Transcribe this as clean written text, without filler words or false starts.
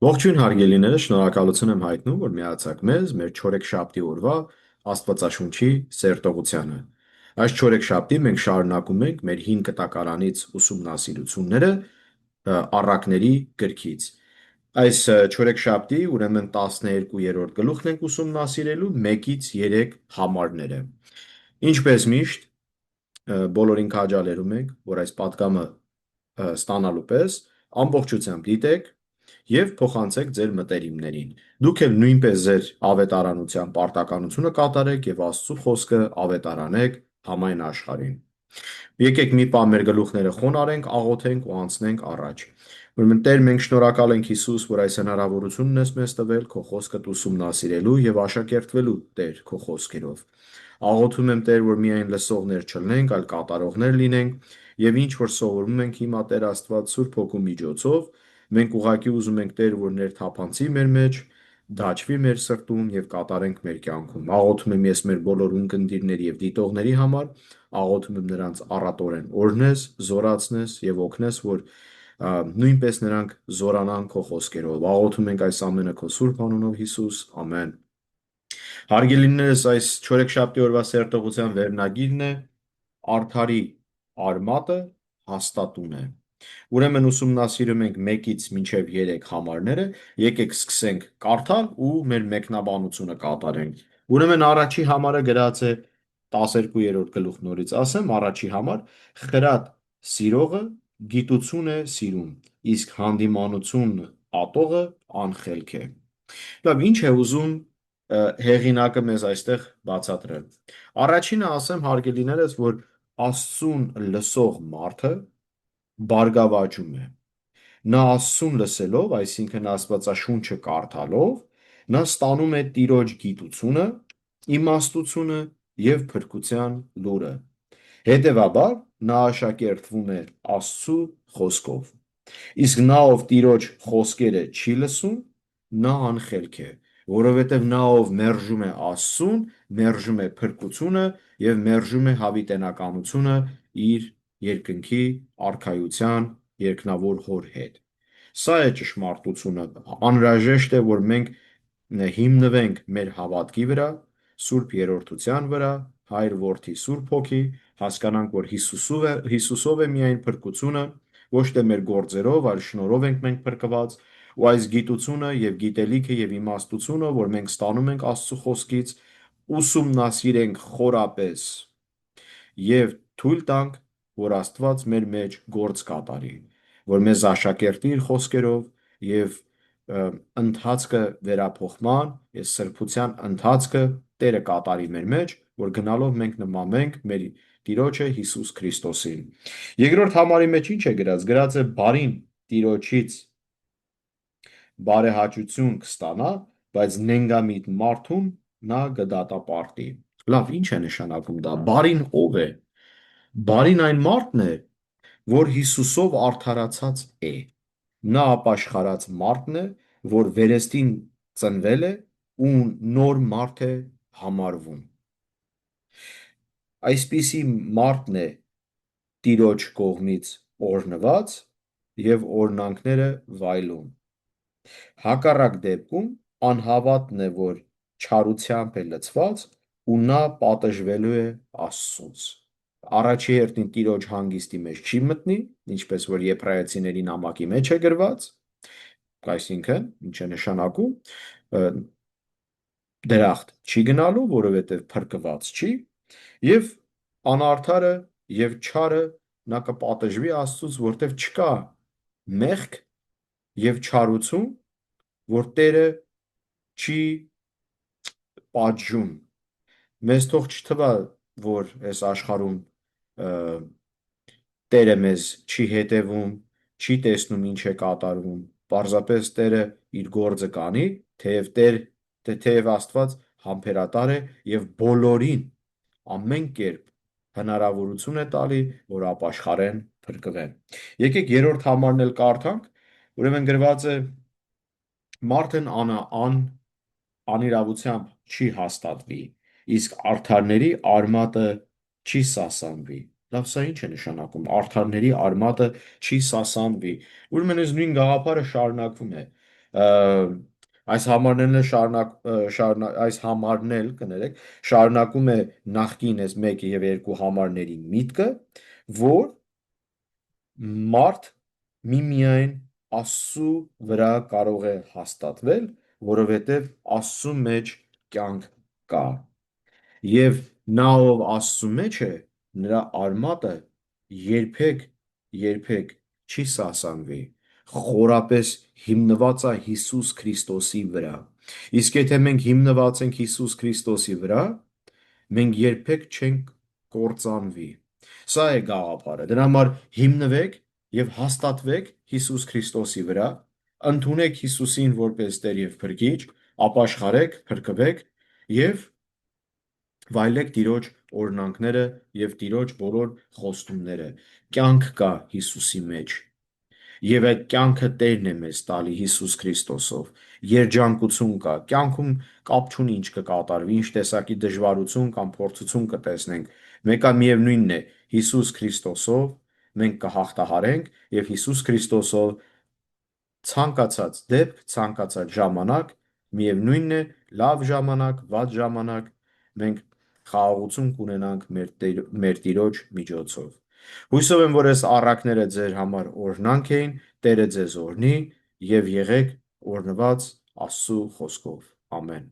Ողջույն հարգելիները, շնորհակալություն եմ հայտնում, որ միացաք մեզ մեր չորեքշաբթի օրվա Աստվածաշունչի սերտողությանը։ Այս չորեքշաբթի մենք շարունակում ենք մեր հին կտակարանից ուսումնասիրությունները առակների գրքից։ Այս չորեքշաբթի ուրեմն 12-րդ գլուխն ենք ուսումնասիրելու 1-ից 3 համարները։ Ինչպես միշտ, բոլորին քաջալերում ենք, որ այս պատգամը ստանալու պես ամբողջությամբ դիտեք և փոխանցեք ձեր մտերիմներին։ Դուք էլ նույնպես ձեր ավետարանության պարտականությունը կատարեք և Աստծո խոսքը ավետարանեք համայն աշխարհին։ Եկեք մի պահ մեր գլուխները խոնարհենք, աղոթենք ու անցնենք առաջ։ Ուրեմն Տեր, մենք շնորհակալ ենք Հիսուս, որ այս հնարավորությունն ես մեզ տվել քո խոսքդ ուսումնասիրելու եւ աշակերտվելու, Տեր, քո խոսքերով։ Աղոթում եմ Տեր, որ միայն լսողներ չլինենք, այլ կատարողներ լինենք եւ ինչ որ սովորում ենք հիմա Տեր Աստված Սուրբ Հոգու միջոցով, մենք ուղղակի ուզում ենք Տեր, որ ներթափանցի մեր մեջ, դաջվի մեր սրտում եւ կատարենք մեր կյանքում։ Աղոթում եմ ես մեր բոլոր ունկնդիրների եւ դիտողների համար, աղոթում եմ նրանց առատորեն օրհնես, զորացնես եւ օգնես, որ նույնպես նրանք զորանան քո խոսքերով։ Աղոթում ենք այս ամենը քո Սուրբ անունով Հիսուս, ամեն։ Հարգելիներս, այս չորեքշաբթի օրվա սերտողության վերնագիրն է Արդարի արմատը հաստատուն է։ Ուրեմն ուսումնասիրում ենք 1-ից մինչև 3 համարները, եկեք սկսենք կարդալ ու մեր մեկնաբանությունը կատարենք։ Ուրեմն առաջի համարը գրած է 12-րդ գլուխ նորից ասեմ, առաջի համար խրատ սիրողը գիտություն է սիրում, իսկ հանդիմանություն ատողը անխելք է։ Լավ, ինչ է ուզում հեղինակը մեզ այստեղ բացատրել։ Առաջինը ասեմ հարգելիներս, որ Աստծուն լսող մարդը բարգավաճում է։ Նա Աստծուն լսելով, այսինքն Աստվածաշունչը կարդալով, նա ստանում է Տիրոջ գիտությունը, իմաստությունը և փրկության լուրը։ Հետևաբար, նա աշակերտվում է Աստծու խոսքով։ Իսկ նա, ով Տիրոջ խոսքերը չի լսում, նա անխելք է, որովհետև նա, ով մերժում է Աստծուն, մերժում է փրկությունը և մերժում է հավիտենականությունը իր երկնքի արքայության երկնավոր հոր հետ։ Սա է ճշմարտությունը։ Անհրաժեշտ է, որ մենք հիմնվենք մեր հավատքի վրա, Սուրբ Երրորդության վրա, Հայր Որդի Սուրբ Հոգի, հասկանանք, որ Հիսուսով է միայն փրկությունը, ոչ թե մեր գործերով, այլ շնորհով ենք մենք փրկված, ու այս գիտությունը եւ գիտելիքը եւ իմաստությունը, որ մենք ստանում ենք Աստծո խոսքից, ուսումնասիրենք խորապես եւ թույլ տանք, որ Աստված մեր մեջ գործ կատարի, որ մեզ աշակերտի իր խոսքերով եւ ընթացքը վերափոխման եւ սրբության ընթացքը Տերը կատարի մեր մեջ, որ գնալով մենք նմանվենք մեր Տիրոջը Հիսուս Քրիստոսին։ Երկրորդ համարի մեջ ինչ է գրած։ Գրած է բարին Տիրոջից բարեհաճություն կստանա, բայց նենգամիտ մարդուն նա կդատապարտի։ Լավ, ինչ է նշանակում դա։ Բարին ով է։ Բարին այն մարդն է, որ Հիսուսով արդարացած է։ Նա ապաշխարած մարդն է, որ վերստին ծնվել է ու նոր մարդ է համարվում։ Այսպիսի մարդն է Տիրոջ կողմից օրհնված եւ օրհնանքները վայելում։ Հակառակ դեպքում անհավատն է, որ չարությամբ է լցված ու նա պատժվելու է Աստծուց։ Առաջի հերթին Տիրոջ հանգիստի մեջ չի մտնի, ինչպես որ Եբրայեցիների նամակի մեջ է գրված, այսինքն ինչ է նշանակում, դրախտ չի գնալու, որովհետև փրկված չի, եւ անարդարը եւ չարը նա կպատժվի Աստծուց, որտեղ չկա մեղք եւ չարություն, որ Տերը չի պատժում։ Մեզ թող չթվա, որ այս աշխարհում Տերը մեզ չի հետևում, չի տեսնում ինչ է կատարվում։ Պարզապես Տերը իր գործը կանի, թեև Աստված համբերատար է եւ բոլորին ամեն կերպ հնարավորություն է տալի, որ ապաշխարեն, փրկվեն։ Եկեք երրորդ համարն էլ կարդանք։ Ուրեմն գրված է. Մարդն անիրավությամբ չի հաստատվի, իսկ արդարների արմատը չի սասանվի։ Լավ, սա ինչ է նշանակում։ Արդարների արմատը չի սասանվի։ Ուրեմն այս նույն գաղափարը շարունակվում է։ Ա, այս համարներն էլ այս համարն էլ կներեք շարունակում է նախկին այս 1 եւ 2 համարների միտքը, որ մարդ միմիայն Աստծու վրա կարող է հաստատվել, որովհետև Աստծու մեջ կյանք կա։ Եվ նա, ով Աստծու մեջ է, նրա արմատը երբեք չի սասանվի, խորապես հիմնված է Հիսուս Քրիստոսի վրա։ Իսկ եթե մենք հիմնված ենք Հիսուս Քրիստոսի վրա, մենք երբեք չենք կործանվի։ Սա է գաղափարը։ Դրա համար հիմնվեք եւ հաստատվեք Հիսուս Քրիստոսի վրա, ընդունեք Հիսուսին որպես Տեր եւ Փրկիչ, ապաշխարեք, փրկվեք եւ վայելեք Տիրոջ օրհնանքները եւ Տիրոջ բոլոր խոստումները։ Կյանք կա Հիսուսի մեջ։ Եվ այդ կյանքը Տերն է մեզ տալի Հիսուս Քրիստոսով։ Երջանկություն կա։ Կյանքում կապ չունի ինչ կկատարվի, ինչ տեսակի դժվարություն կամ փորձություն կտեսնենք։ Մեկը միևնույնն է, Հիսուս Քրիստոսով մենք կհաղթահարենք եւ Հիսուս Քրիստոսով ցանկացած դեպք, ցանկացած ժամանակ, միևնույնն է, լավ ժամանակ, վատ ժամանակ, մենք խաղաղություն կունենանք մեր Տիրոջ միջոցով։ Հույսով եմ, որ այս առակները ձեր համար օրհնանք էին, Տերը ձեզ օրհնի եւ եղեք օրհնված Աստծու խոսքով։ Ամեն։